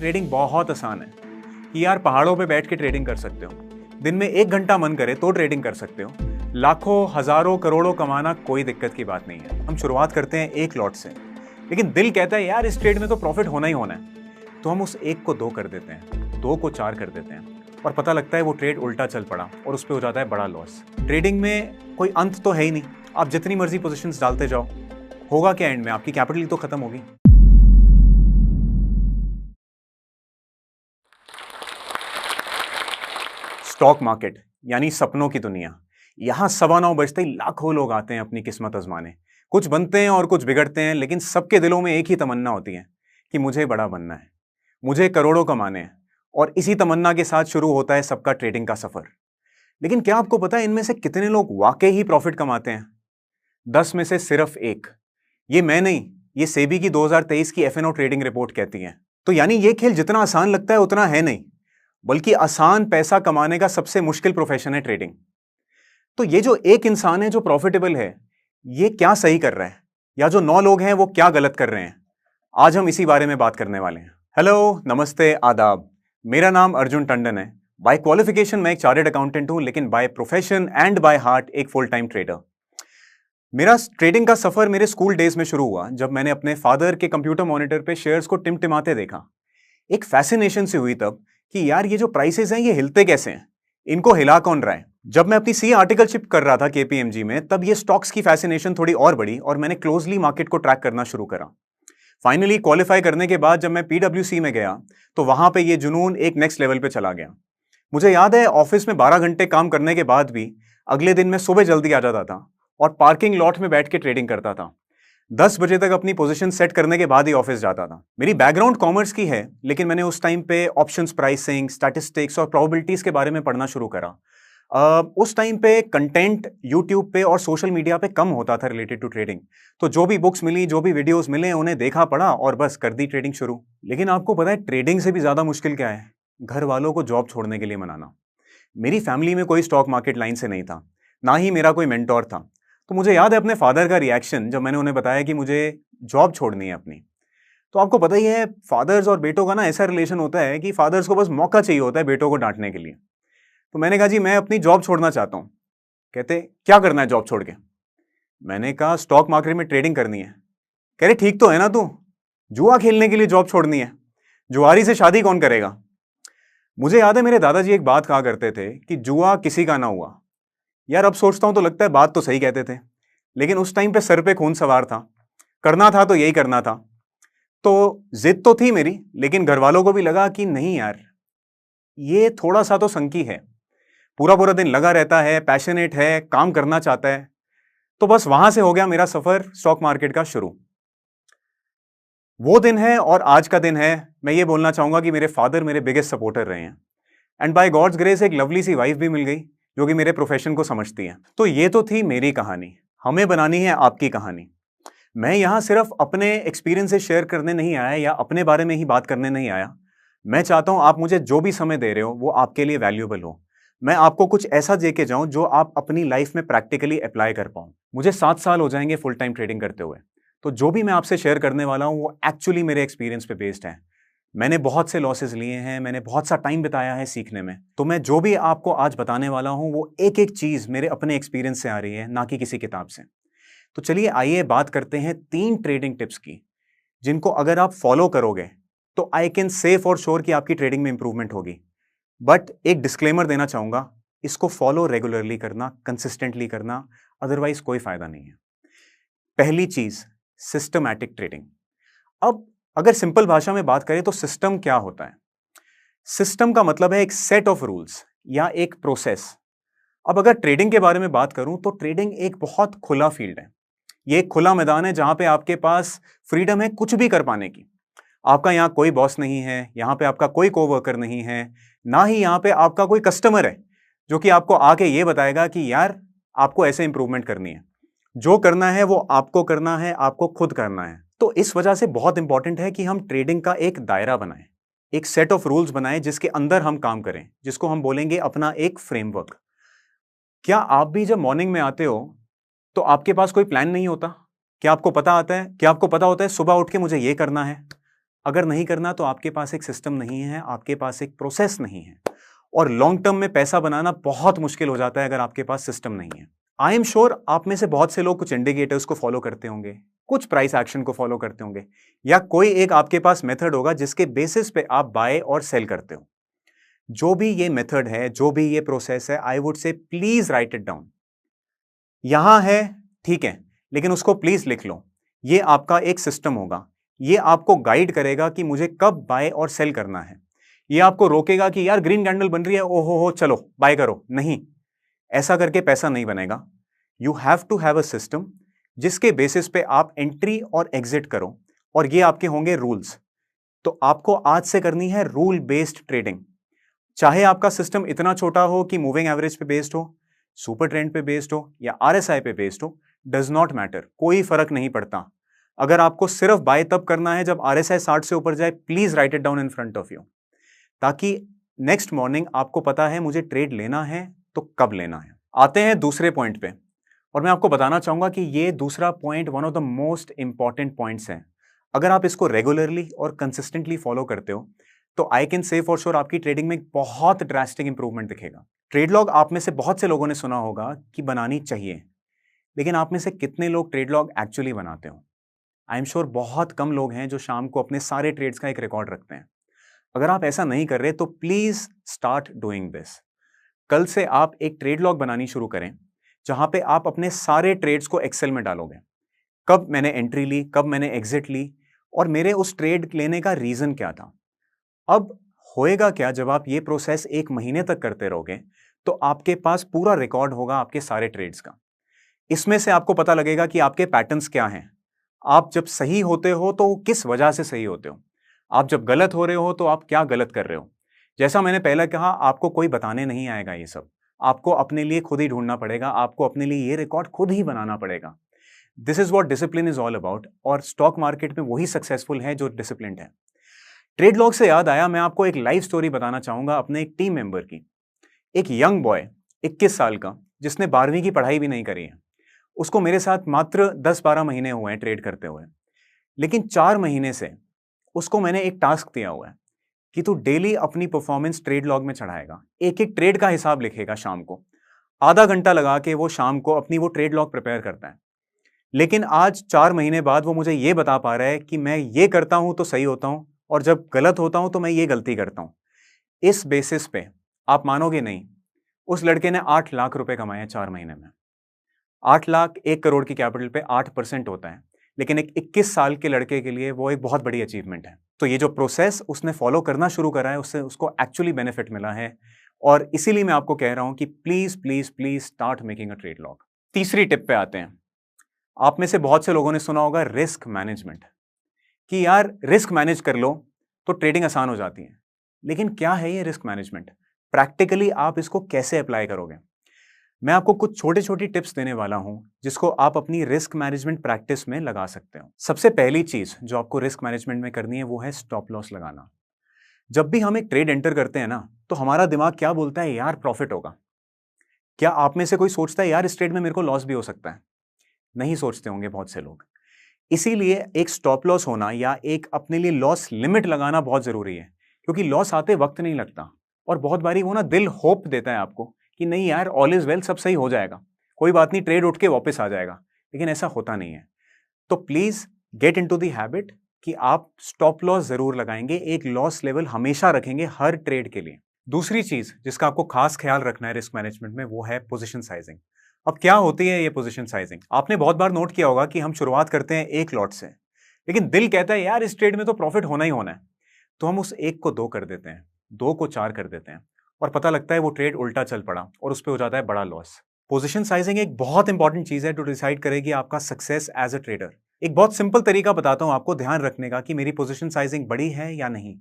Trading बहुत आसान है कि यार पहाड़ों पे बैठ के ट्रेडिंग कर सकते हो। दिन में 1 घंटा मन करे तो ट्रेडिंग कर सकते हो। लाखों हजारों करोड़ों कमाना कोई दिक्कत की बात नहीं है। हम शुरुआत करते हैं एक लॉट से, लेकिन दिल कहता है यार इस ट्रेड में तो प्रॉफिट होना ही होना है। तो हम उस एक को 2 कर देते हैं, 2 को 4 कर देते हैं और पता लगता है वो ट्रेड उल्टा चल पड़ा और उस पर हो जाता है बड़ा लॉस। ट्रेडिंग में कोई अंत तो है ही नहीं। आप जितनी मर्जी पोजीशंस डालते जाओ, होगा क्या एंड में? आपकी कैपिटल तो खत्म होगी। स्टॉक मार्केट यानी सपनों की दुनिया। यहां 9:15 बजते ही लाखों लोग आते हैं अपनी किस्मत आजमाने। कुछ बनते हैं और कुछ बिगड़ते हैं, लेकिन सबके दिलों में एक ही तमन्ना होती है कि मुझे बड़ा बनना है, मुझे करोड़ों कमाने हैं। और इसी तमन्ना के साथ शुरू होता है सबका ट्रेडिंग का सफर। लेकिन क्या आपको पता है इनमें से कितने लोग वाकई ही प्रॉफिट कमाते हैं? 10 में से सिर्फ एक। ये मैं नहीं, ये सेबी की 2023 की एफएनओ ट्रेडिंग रिपोर्ट कहती है। तो यानी ये खेल जितना आसान लगता है उतना है नहीं, बल्कि आसान पैसा कमाने का सबसे मुश्किल प्रोफेशन है ट्रेडिंग। तो ये जो एक इंसान है जो प्रॉफिटेबल है, ये क्या सही कर रहा है, या जो 9 लोग हैं वो क्या गलत कर रहे हैं? आज हम इसी बारे में बात करने वाले हैं। हेलो, नमस्ते, आदाब। मेरा नाम अर्जुन टंडन है। बाय क्वालिफिकेशन मैं एक चार्टर्ड अकाउंटेंट हूं, लेकिन by profession and by heart एक फुल टाइम ट्रेडर। मेरा ट्रेडिंग का सफर मेरे स्कूल डेज में शुरू हुआ जब मैंने अपने फादर के कंप्यूटर मॉनिटर पे शेयर्स को टिमटिमाते देखा। एक फैसिनेशन से हुई तब कि यार ये जो प्राइसेस हैं ये हिलते कैसे हैं, इनको हिला कौन रहा है। जब मैं अपनी सी आर्टिकलशिप कर रहा था केपीएमजी में, तब ये स्टॉक्स की फैसिनेशन थोड़ी और बढ़ी और मैंने क्लोजली मार्केट को ट्रैक करना शुरू करा। फाइनली क्वालिफाई करने के बाद जब मैं पीडब्ल्यूसी में गया तो वहां पे ये जुनून एक नेक्स्ट लेवल पे चला गया। मुझे याद है ऑफिस में 12 घंटे काम करने के बाद भी अगले दिन मैं सुबह जल्दी आ जाता था और पार्किंग लॉट में बैठ के ट्रेडिंग करता था। 10 बजे तक अपनी पोजीशन सेट करने के बाद ही ऑफिस जाता था। मेरी बैकग्राउंड कॉमर्स की है, लेकिन मैंने उस टाइम पे ऑप्शंस प्राइसिंग, स्टैटिस्टिक्स और प्रोबेबिलिटीज के बारे में पढ़ना शुरू करा। उस टाइम पे कंटेंट यूट्यूब पे और सोशल मीडिया पे कम होता था रिलेटेड टू ट्रेडिंग। तो जो भी बुक्स मिली, जो भी वीडियोस मिले, उन्हें देखा पढ़ा और बस कर दी ट्रेडिंग शुरू। लेकिन आपको पता है ट्रेडिंग से भी ज्यादा मुश्किल क्या है? घर वालों को जॉब छोड़ने के लिए मनाना। मेरी फैमिली में कोई स्टॉक मार्केट लाइन से नहीं था, ना ही मेरा कोई मेंटोर था। तो मुझे याद है अपने फादर का रिएक्शन जब मैंने उन्हें बताया कि मुझे जॉब छोड़नी है अपनी। तो आपको पता ही है फादर्स और बेटों का ना ऐसा रिलेशन होता है कि फादर्स को बस मौका चाहिए होता है बेटों को डांटने के लिए। तो मैंने कहा जी मैं अपनी जॉब छोड़ना चाहता हूँ। कहते क्या करना है जॉब छोड़ के? मैंने कहा स्टॉक मार्केट में ट्रेडिंग करनी है। कह रहे ठीक तो है ना तू, जुआ खेलने के लिए जॉब छोड़नी है? जुआरी से शादी कौन करेगा? मुझे याद है मेरे दादाजी एक बात कहा करते थे कि जुआ किसी का ना हुआ। यार अब सोचता हूं तो लगता है बात तो सही कहते थे, लेकिन उस टाइम पे सर पे खून सवार था। करना था तो यही करना था। तो जिद तो थी मेरी, लेकिन घर वालों को भी लगा कि नहीं यार, ये थोड़ा सा तो संकी है, पूरा पूरा दिन लगा रहता है, पैशनेट है, काम करना चाहता है। तो बस वहां से हो गया मेरा सफर स्टॉक मार्केट का शुरू। वो दिन है और आज का दिन है। मैं ये बोलना चाहूंगा कि मेरे फादर मेरे बिगेस्ट सपोर्टर रहे हैं, एंड बाय गॉड्स ग्रेस एक लवली सी वाइफ भी मिल गई जो कि मेरे प्रोफेशन को समझती है। तो ये तो थी मेरी कहानी। हमें बनानी है आपकी कहानी। मैं यहां सिर्फ अपने एक्सपीरियंसेस शेयर करने नहीं आया या अपने बारे में ही बात करने नहीं आया। मैं चाहता हूं आप मुझे जो भी समय दे रहे हो वो आपके लिए वैल्यूएबल हो। मैं आपको कुछ ऐसा दे के जाऊं जो आप अपनी लाइफ में प्रैक्टिकली अप्लाई कर पाऊं। मुझे 7 साल हो जाएंगे फुल टाइम ट्रेडिंग करते हुए। तो जो भी मैं आपसे शेयर करने वाला हूं वो एक्चुअली मेरे एक्सपीरियंस पे बेस्ड है। मैंने बहुत से लॉसेस लिए हैं, मैंने बहुत सा टाइम बिताया है सीखने में। तो मैं जो भी आपको आज बताने वाला हूं वो एक एक चीज मेरे अपने एक्सपीरियंस से आ रही है, ना कि किसी किताब से। तो चलिए आइए बात करते हैं 3 ट्रेडिंग टिप्स की, जिनको अगर आप फॉलो करोगे तो I can say for sure कि आपकी ट्रेडिंग में इंप्रूवमेंट होगी। बट एक डिस्क्लेमर देना चाहूंगा, इसको फॉलो रेगुलरली करना, कंसिस्टेंटली करना, अदरवाइज कोई फायदा नहीं है। पहली चीज, सिस्टमैटिक ट्रेडिंग। अब अगर सिंपल भाषा में बात करें तो सिस्टम क्या होता है? सिस्टम का मतलब है एक सेट ऑफ रूल्स या एक प्रोसेस। अब अगर ट्रेडिंग के बारे में बात करूं तो ट्रेडिंग एक बहुत खुला फील्ड है। ये एक खुला मैदान है जहां पे आपके पास फ्रीडम है कुछ भी कर पाने की। आपका यहाँ कोई बॉस नहीं है, यहाँ पे आपका कोई कोवर्कर नहीं है, ना ही यहाँ पे आपका कोई कस्टमर है जो कि आपको आके ये बताएगा कि यार आपको ऐसे इंप्रूवमेंट करनी है। जो करना है वो आपको करना है, आपको खुद करना है। तो इस वजह से बहुत इंपॉर्टेंट है कि हम ट्रेडिंग का एक दायरा बनाएं, एक सेट ऑफ रूल्स बनाएं जिसके अंदर हम काम करें, जिसको हम बोलेंगे अपना एक फ्रेमवर्क। क्या आप भी जब मॉर्निंग में आते हो तो आपके पास कोई प्लान नहीं होता? क्या आपको पता होता है सुबह उठ के मुझे ये करना है, अगर नहीं करना तो आपके पास एक सिस्टम नहीं है, आपके पास एक प्रोसेस नहीं है, और लॉन्ग टर्म में पैसा बनाना बहुत मुश्किल हो जाता है अगर आपके पास सिस्टम नहीं है। आई एम श्योर आप में से बहुत से लोग कुछ इंडिकेटर्स को फॉलो करते होंगे, कुछ प्राइस एक्शन को फॉलो करते होंगे, या कोई एक आपके पास मेथड होगा जिसके बेसिस पे आप बाय और सेल करते हो। जो भी ये मेथड है, जो भी ये प्रोसेस है, I would say please right it down. यहां है, ठीक है, लेकिन उसको प्लीज लिख लो। ये आपका एक सिस्टम होगा, ये आपको गाइड करेगा कि मुझे कब बाय और सेल करना है। ये आपको रोकेगा कि यार ग्रीन कैंडल बन रही है, ओहो हो चलो बाय करो, नहीं, ऐसा करके पैसा नहीं बनेगा। You have to have a system जिसके बेसिस पे आप एंट्री और एग्जिट करो, और ये आपके होंगे रूल्स। तो आपको आज से करनी है रूल बेस्ड ट्रेडिंग। चाहे आपका सिस्टम इतना छोटा हो कि मूविंग एवरेज पे बेस्ड हो, सुपर ट्रेंड पे बेस्ड हो, या आरएसआई पे बेस्ड हो, डज नॉट मैटर, कोई फर्क नहीं पड़ता। अगर आपको सिर्फ बाय तब करना है जब आरएसआई 60 से ऊपर जाए, please right it down in front of you, ताकि नेक्स्ट मॉर्निंग आपको पता है मुझे ट्रेड लेना है तो कब लेना है। आते हैं दूसरे पॉइंट पे, और मैं आपको बताना चाहूंगा कि ये दूसरा point one of the most important points है। अगर आप इसको रेगुलरली और कंसिस्टेंटली फॉलो करते हो तो I can say for sure आपकी ट्रेडिंग में बहुत ड्रास्टिक इंप्रूवमेंट दिखेगा। ट्रेड लॉग आप में से बहुत से लोगों ने सुना होगा कि बनानी चाहिए, लेकिन आप में से कितने लोग ट्रेड लॉग एक्चुअली बनाते हो? आई एम श्योर बहुत कम लोग हैं जो शाम को अपने सारे ट्रेड्स का एक रिकॉर्ड रखते हैं। अगर आप ऐसा नहीं कर रहे तो प्लीज स्टार्ट डूइंग दिस। कल से आप एक ट्रेड लॉग बनानी शुरू करें जहां पे आप अपने सारे ट्रेड्स को एक्सेल में डालोगे। कब मैंने एंट्री ली, कब मैंने एग्जिट ली, और मेरे उस ट्रेड लेने का रीजन क्या था। अब होएगा क्या, जब आप ये प्रोसेस 1 महीने तक करते रहोगे तो आपके पास पूरा रिकॉर्ड होगा आपके सारे ट्रेड्स का। इसमें से आपको पता लगेगा कि आपके पैटर्न्स क्या हैं। आप जब सही होते हो तो किस वजह से सही होते हो, आप जब गलत हो रहे हो तो आप क्या गलत कर रहे हो। जैसा मैंने पहले कहा, आपको कोई बताने नहीं आएगा, ये सब आपको अपने लिए खुद ही ढूंढना पड़ेगा, आपको अपने लिए ये रिकॉर्ड खुद ही बनाना पड़ेगा। This is what discipline is all about, और स्टॉक मार्केट में वही सक्सेसफुल है जो डिसिप्लिन है। ट्रेड लॉग से याद आया, मैं आपको एक लाइव स्टोरी बताना चाहूंगा अपने एक टीम मेंबर की। एक यंग बॉय 21 साल का, जिसने 12वीं की पढ़ाई भी नहीं करी है, उसको मेरे साथ मात्र 10-12 महीने हुए हैं ट्रेड करते हुए, लेकिन 4 महीने से उसको मैंने एक टास्क दिया हुआ है कि तू डेली अपनी परफॉर्मेंस ट्रेड लॉग में चढ़ाएगा, एक एक ट्रेड का हिसाब लिखेगा। शाम को आधा घंटा लगा के वो शाम को अपनी वो ट्रेड लॉग प्रिपेयर करता है। लेकिन आज 4 महीने बाद वो मुझे ये बता पा रहा है कि मैं ये करता हूं तो सही होता हूं, और जब गलत होता हूं तो मैं ये गलती करता हूं। इस बेसिस पे आप मानोगे नहीं, उस लड़के ने 8 लाख रुपए कमाए हैं 4 महीने में। 8 लाख 1 करोड़ की कैपिटल पे 8% होता है, लेकिन एक 21 साल के लड़के के लिए वो एक बहुत बड़ी अचीवमेंट है। तो ये जो प्रोसेस उसने फॉलो करना शुरू करा है, उससे उसको एक्चुअली बेनिफिट मिला है, और इसीलिए मैं आपको कह रहा हूं कि please please please start making a trade log. तीसरी टिप पे आते हैं। आप में से बहुत से लोगों ने सुना होगा रिस्क मैनेजमेंट, कि यार रिस्क मैनेज कर लो तो ट्रेडिंग आसान हो जाती है। लेकिन क्या है ये रिस्क मैनेजमेंट? प्रैक्टिकली आप इसको कैसे अप्लाई करोगे? मैं आपको कुछ छोटे छोटी टिप्स देने वाला हूं जिसको आप अपनी रिस्क मैनेजमेंट प्रैक्टिस में लगा सकते हो। सबसे पहली चीज जो आपको रिस्क मैनेजमेंट में करनी है वो है स्टॉप लॉस लगाना। जब भी हम एक ट्रेड एंटर करते हैं ना, तो हमारा दिमाग क्या बोलता है, यार प्रॉफिट होगा। क्या आप में से कोई सोचता है यार इस ट्रेड में मेरे को लॉस भी हो सकता है? नहीं सोचते होंगे बहुत से लोग। इसीलिए एक स्टॉप लॉस होना या एक अपने लिए लॉस लिमिट लगाना बहुत जरूरी है, क्योंकि लॉस आते वक्त नहीं लगता, और बहुत बारी वो ना दिल होप देता है आपको कि नहीं यार ऑल इज वेल, सब सही हो जाएगा, कोई बात नहीं, ट्रेड उठ के वापस आ जाएगा, लेकिन ऐसा होता नहीं है। तो please get into the habit कि आप स्टॉप लॉस जरूर लगाएंगे, एक लॉस लेवल हमेशा रखेंगे हर ट्रेड के लिए। दूसरी चीज जिसका आपको खास ख्याल रखना है रिस्क मैनेजमेंट में, वो है पोजीशन साइजिंग। अब क्या होती है ये पोजीशन साइजिंग? आपने बहुत बार नोट किया होगा कि हम शुरुआत करते हैं एक लॉट से, लेकिन दिल कहता है यार इस ट्रेड में तो प्रॉफिट होना ही होना है, तो हम उस 1 को 2 कर देते हैं, 2 को 4 कर देते हैं, और पता लगता है वो ट्रेड उल्टा चल पड़ा और उस पर हो जाता है बड़ा लॉस। पोजीशन साइजिंग एक बहुत इंपॉर्टेंट चीज है जो डिसाइड करेगी आपका सक्सेस एज अ ट्रेडर। एक बहुत सिंपल तरीका बताता हूं आपको ध्यान रखने का कि मेरी पोजीशन साइजिंग बड़ी है या नहीं।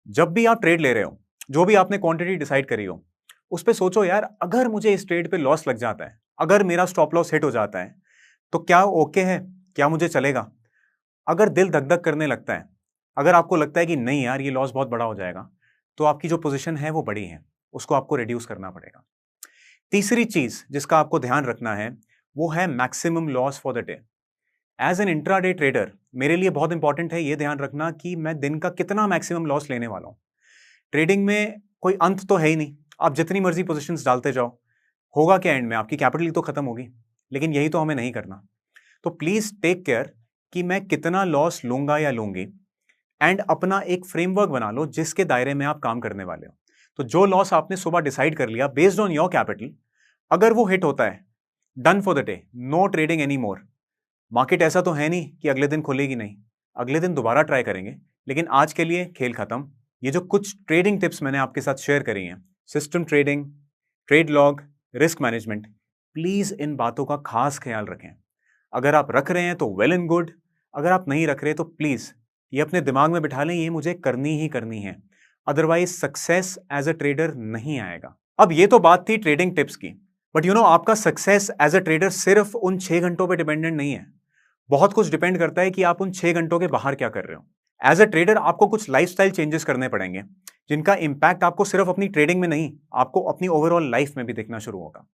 जब भी आप ट्रेड ले रहे हो, जो भी आपने क्वांटिटी डिसाइड करी हो, उस पर सोचो यार अगर मुझे इस ट्रेड पे लॉस लग जाता है, अगर मेरा स्टॉप लॉस हिट हो जाता है, तो क्या ओके है, क्या मुझे चलेगा? अगर दिल धक धक करने लगता है, अगर आपको लगता है कि नहीं यार ये लॉस बहुत बड़ा हो जाएगा, तो आपकी जो पोजीशन है वो बड़ी है, उसको आपको रिड्यूस करना पड़ेगा। तीसरी चीज जिसका आपको ध्यान रखना है वो है maximum loss for the day. As an intraday trader मेरे लिए बहुत इंपॉर्टेंट है ये ध्यान रखना कि मैं दिन का कितना मैक्सिमम लॉस लेने वाला हूं। ट्रेडिंग में कोई अंत तो है ही नहीं, आप जितनी मर्जी पोजीशंस डालते जाओ, होगा क्या एंड में? आपकी कैपिटल ही तो खत्म होगी। लेकिन यही तो हमें नहीं करना। तो प्लीज टेक केयर कि मैं कितना लॉस लूंगा या लूंगी, एंड अपना एक फ्रेमवर्क बना लो जिसके दायरे में आप काम करने वाले हो। तो जो लॉस आपने सुबह डिसाइड कर लिया बेस्ड ऑन योर कैपिटल, अगर वो हिट होता है, done for the day, no trading any more. मार्केट ऐसा तो है नहीं कि अगले दिन खुलेगी नहीं, अगले दिन दोबारा ट्राई करेंगे, लेकिन आज के लिए खेल खत्म। ये जो कुछ ट्रेडिंग टिप्स मैंने आपके साथ शेयर करी हैं, system trading, trade log, risk management, please इन बातों का खास ख्याल रखें। अगर आप रख रहे हैं तो वेल एंड गुड, अगर आप नहीं रख रहे तो प्लीज ये अपने दिमाग में बिठा लें, ये मुझे करनी ही करनी है, otherwise success as a trader नहीं आएगा। अब ये तो बात थी ट्रेडिंग टिप्स की, बट यू नो आपका सक्सेस एज अ ट्रेडर सिर्फ उन 6 घंटों पे डिपेंडेंट नहीं है। बहुत कुछ डिपेंड करता है कि आप उन 6 घंटों के बाहर क्या कर रहे हो। एज अ ट्रेडर आपको कुछ लाइफस्टाइल चेंजेस करने पड़ेंगे, जिनका इंपैक्ट आपको सिर्फ अपनी ट्रेडिंग में नहीं, आपको अपनी ओवरऑल लाइफ में भी दिखना शुरू होगा।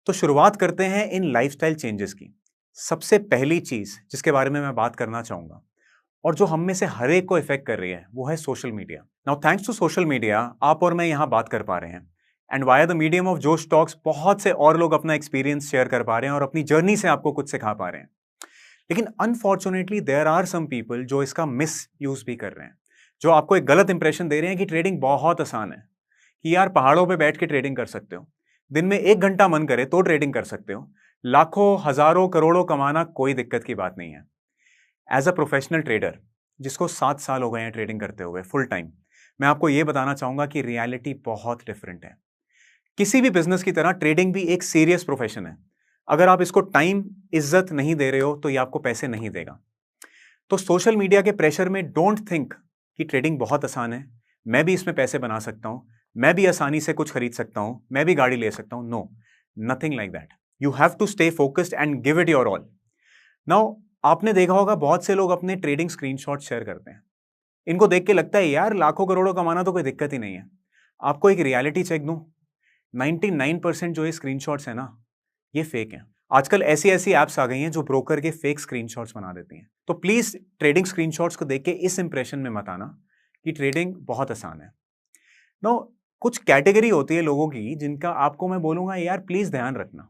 तो शुरुआत करते हैं इन लाइफस्टाइल चेंजेस की। सबसे पहली चीज जिसके बारे में मैं बात करना चाहूंगा और जो हम में से हर एक को इफेक्ट कर रही है, वो है social media. Now thanks to social media आप और मैं यहां बात कर पा रहे हैं, and via the medium of Josh Talks बहुत से और लोग अपना एक्सपीरियंस शेयर कर पा रहे हैं और अपनी जर्नी से आपको कुछ सिखा पा रहे हैं। लेकिन unfortunately there are some people जो इसका मिस यूज भी कर रहे हैं, जो आपको एक गलत इंप्रेशन दे रहे हैं कि ट्रेडिंग बहुत आसान है, कि यार पहाड़ों पे बैठ के ट्रेडिंग कर सकते हो, दिन में 1 घंटा मन करे तो ट्रेडिंग कर सकते हो, लाखों हजारों करोड़ों कमाना कोई दिक्कत की बात नहीं है। एज अ प्रोफेशनल ट्रेडर जिसको 7 साल हो गए हैं ट्रेडिंग करते हुए फुल टाइम, मैं आपको यह बताना चाहूंगा कि रियलिटी बहुत डिफरेंट है। किसी भी बिजनेस की तरह ट्रेडिंग भी एक सीरियस प्रोफेशन है। अगर आप इसको टाइम, इज्जत नहीं दे रहे हो तो ये आपको पैसे नहीं देगा। तो सोशल मीडिया के प्रेशर में डोंट थिंक कि ट्रेडिंग बहुत आसान है, मैं भी इसमें पैसे बना सकता हूं, मैं भी आसानी से कुछ खरीद सकता हूं, मैं भी गाड़ी ले सकता हूं। No, nothing like that. You have to stay focused and give it your all. Now आपने देखा होगा बहुत से लोग अपने ट्रेडिंग स्क्रीनशॉट शेयर करते हैं। इनको देख के लगता है यार लाखों करोड़ों कमाना तो कोई दिक्कत ही नहीं है। आपको एक रियलिटी चेक दूं, 99% जो ये स्क्रीनशॉट्स है ना, ये फेक हैं। आजकल ऐसी ऐसी एप्स आ गई हैं जो ब्रोकर के फेक स्क्रीनशॉट्स बना देती हैं। तो प्लीज ट्रेडिंग स्क्रीनशॉट्स को देख के इस इंप्रेशन में मत आना कि ट्रेडिंग बहुत आसान है। नो, कुछ कैटेगरी होती है लोगों की जिनका आपको मैं बोलूंगा यार प्लीज ध्यान रखना।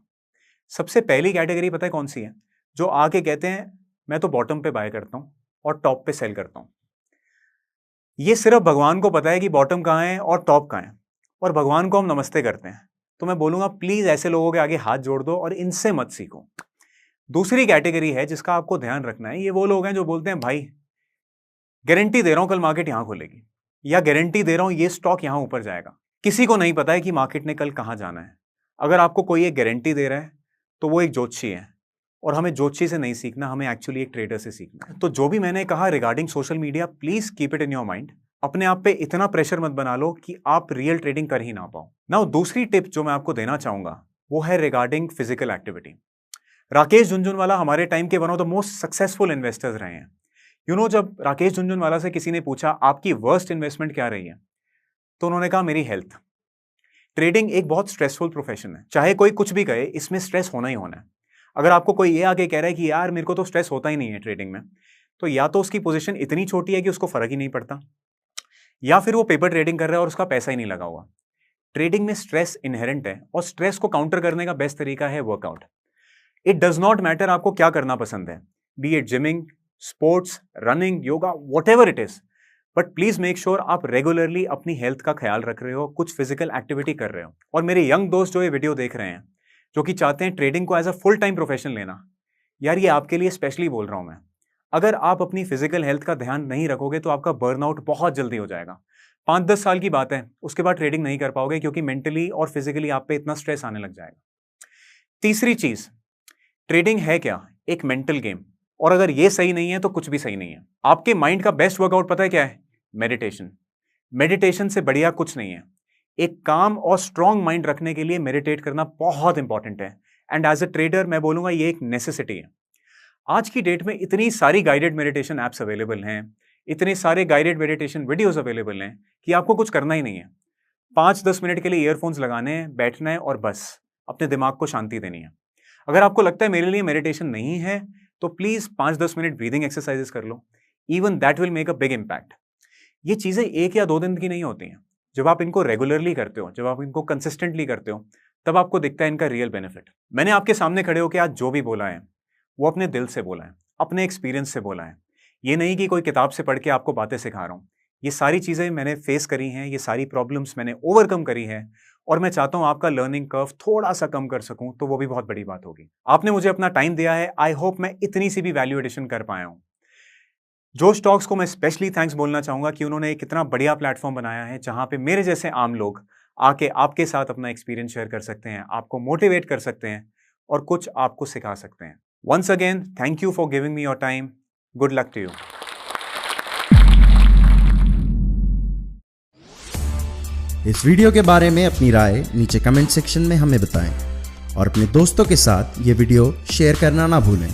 सबसे पहली कैटेगरी पता है कौन सी है? जो आके कहते हैं मैं तो बॉटम पे बाय करता हूं और टॉप पे सेल करता हूं। ये सिर्फ भगवान को पता है कि बॉटम कहां है और टॉप कहां है, और भगवान को हम नमस्ते करते हैं। तो मैं बोलूंगा प्लीज ऐसे लोगों के आगे हाथ जोड़ दो और इनसे मत सीखो। दूसरी कैटेगरी है जिसका आपको ध्यान रखना है, ये वो लोग हैं जो बोलते हैं भाई गारंटी दे रहा हूं कल मार्केट यहां खुलेगी, या गारंटी दे रहा हूं ये स्टॉक यहां ऊपर जाएगा। किसी को नहीं पता है कि मार्केट ने कल कहां जाना है। अगर आपको कोई एक गारंटी दे रहा है तो वो एक ज्योतिषी है, और हमें ज्योतिषी से नहीं सीखना, हमें एक्चुअली एक ट्रेडर से सीखना है। तो जो भी मैंने कहा regarding social media, please keep it in your mind. अपने आप पे इतना प्रेशर मत बना लो कि आप रियल ट्रेडिंग कर ही ना पाओ। नाउ दूसरी टिप जो मैं आपको देना चाहूंगा वो है regarding physical activity. Rakesh Jhunjhunwala हमारे टाइम के one of the most successful investors रहे हैं। यू नो, जब राकेश झुनझुनवाला से किसी ने पूछा आपकी वर्स्ट इन्वेस्टमेंट क्या रही है, तो उन्होंने कहा मेरी हेल्थ। ट्रेडिंग एक बहुत स्ट्रेसफुल प्रोफेशन है, चाहे कोई कुछ भी कहे, इसमें स्ट्रेस होना ही होना है। अगर आपको कोई ये आके कह रहा है कि यार मेरे को तो स्ट्रेस होता ही नहीं है ट्रेडिंग में, तो या तो उसकी पोजीशन इतनी छोटी है कि उसको फर्क ही नहीं पड़ता, या फिर वो पेपर ट्रेडिंग कर रहा है और उसका पैसा ही नहीं लगा हुआ। ट्रेडिंग में स्ट्रेस इनहेरेंट है, और स्ट्रेस को काउंटर करने का बेस्ट तरीका है workout. It does not matter आपको क्या करना पसंद है, B it gymming, sports, running, yoga, what ever it is, but please make sure आप रेगुलरली अपनी हेल्थ का ख्याल रख रहे हो, कुछ फिजिकल एक्टिविटी कर रहे हो। और मेरे यंग दोस्त जो ये वीडियो देख रहे हैं, जो कि चाहते हैं ट्रेडिंग को as a full time profession लेना, यार ये आपके लिए स्पेशली बोल रहा हूं मैं। अगर आप अपनी फिजिकल हेल्थ का ध्यान नहीं रखोगे तो आपका बर्नआउट बहुत जल्दी हो जाएगा। 5-10 साल की बात है, उसके बाद ट्रेडिंग नहीं कर पाओगे, क्योंकि मेंटली और फिजिकली आप पे इतना स्ट्रेस आने लग जाएगा। तीसरी चीज, ट्रेडिंग है क्या? एक मेंटल गेम, और अगर ये सही नहीं है तो कुछ भी सही नहीं है। आपके माइंड का बेस्ट वर्कआउट पता है क्या है? मेडिटेशन। मेडिटेशन से बढ़िया कुछ नहीं है। एक काम और स्ट्रांग माइंड रखने के लिए मेडिटेट करना बहुत इंपॉर्टेंट है, एंड एज अ ट्रेडर मैं बोलूंगा ये एक नेसेसिटी है। आज की डेट में इतनी सारी गाइडेड मेडिटेशन एप्स अवेलेबल हैं, इतने सारे गाइडेड मेडिटेशन वीडियोस अवेलेबल हैं कि आपको कुछ करना ही नहीं है। 5-10 मिनट के लिए ईयरफोन्स लगाने हैं, बैठना है और बस अपने दिमाग को शांति देनी है। अगर आपको लगता है मेरे लिए मेडिटेशन नहीं है, तो प्लीज 5-10 मिनट ब्रीदिंग एक्सरसाइजेस कर लो, even that will make a big impact. ये चीजें 1 या 2 दिन की नहीं होती हैं। जब आप इनको रेगुलरली करते हो, जब आप इनको कंसिस्टेंटली करते हो, तब आपको दिखता है इनका रियल बेनिफिट। मैंने आपके सामने खड़े होकर आज जो भी बोला है वो अपने दिल से बोला है, अपने एक्सपीरियंस से बोला है। ये नहीं कि कोई किताब से पढ़ के आपको बातें सिखा रहा हूं। ये सारी चीजें मैंने फेस करी हैं, ये सारी प्रॉब्लम्स मैंने ओवरकम करी हैं, और मैं चाहता हूं आपका लर्निंग कर्व थोड़ा सा कम कर सकूं, तो वो भी बहुत बड़ी बात होगी। आपने मुझे अपना टाइम दिया है, आई होप मैं इतनी सी भी वैल्यू एडिशन कर पाया हूं। जोश टॉक्स को मैं स्पेशली थैंक्स बोलना चाहूंगा कि उन्होंने एक इतना बढ़िया प्लेटफॉर्म बनाया है जहां पे मेरे जैसे आम लोग आके आपके साथ अपना एक्सपीरियंस शेयर कर सकते हैं, आपको मोटिवेट कर सकते हैं और कुछ आपको सिखा सकते हैं। Once again thank you for giving me your time. Good luck to you. इस वीडियो के बारे में अपनी राय नीचे कमेंट सेक्शन में हमें बताएं और अपने दोस्तों के साथ ये वीडियो शेयर करना ना भूलें।